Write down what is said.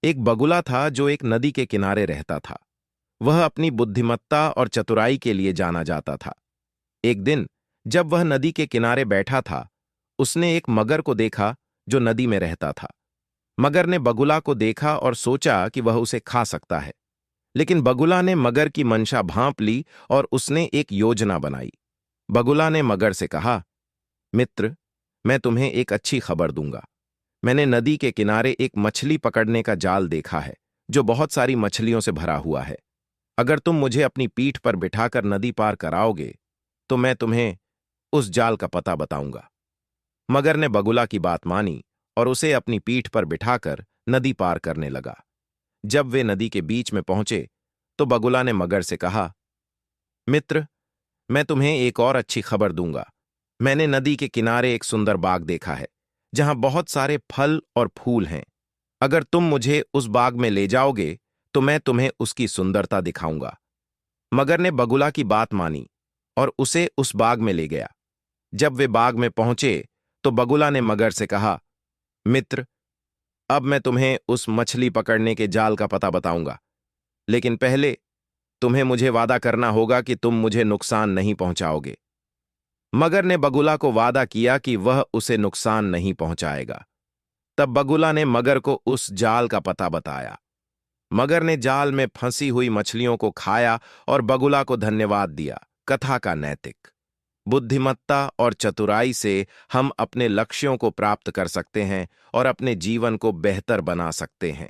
एक बगुला था जो एक नदी के किनारे रहता था। वह अपनी बुद्धिमत्ता और चतुराई के लिए जाना जाता था। एक दिन जब वह नदी के किनारे बैठा था, उसने एक मगर को देखा जो नदी में रहता था। मगर ने बगुला को देखा और सोचा कि वह उसे खा सकता है। लेकिन बगुला ने मगर की मंशा भांप ली और उसने एक योजना बनाई। बगुला ने मगर से कहा, मित्र, मैं तुम्हें एक अच्छी खबर दूंगा। मैंने नदी के किनारे एक मछली पकड़ने का जाल देखा है जो बहुत सारी मछलियों से भरा हुआ है। अगर तुम मुझे अपनी पीठ पर बिठाकर नदी पार कराओगे तो मैं तुम्हें उस जाल का पता बताऊंगा। मगर ने बगुला की बात मानी और उसे अपनी पीठ पर बिठाकर नदी पार करने लगा। जब वे नदी के बीच में पहुंचे तो बगुला ने मगर से कहा, मित्र, मैं तुम्हें एक और अच्छी खबर दूंगा। मैंने नदी के किनारे एक सुंदर बाग देखा है जहां बहुत सारे फल और फूल हैं। अगर तुम मुझे उस बाग में ले जाओगे तो मैं तुम्हें उसकी सुंदरता दिखाऊंगा। मगर ने बगुला की बात मानी और उसे उस बाग में ले गया। जब वे बाग में पहुंचे तो बगुला ने मगर से कहा, मित्र, अब मैं तुम्हें उस मछली पकड़ने के जाल का पता बताऊंगा, लेकिन पहले तुम्हें मुझे वादा करना होगा कि तुम मुझे नुकसान नहीं पहुंचाओगे। मगर ने बगुला को वादा किया कि वह उसे नुकसान नहीं पहुंचाएगा। तब बगुला ने मगर को उस जाल का पता बताया। मगर ने जाल में फंसी हुई मछलियों को खाया और बगुला को धन्यवाद दिया। कथा का नैतिक: बुद्धिमत्ता और चतुराई से हम अपने लक्ष्यों को प्राप्त कर सकते हैं और अपने जीवन को बेहतर बना सकते हैं।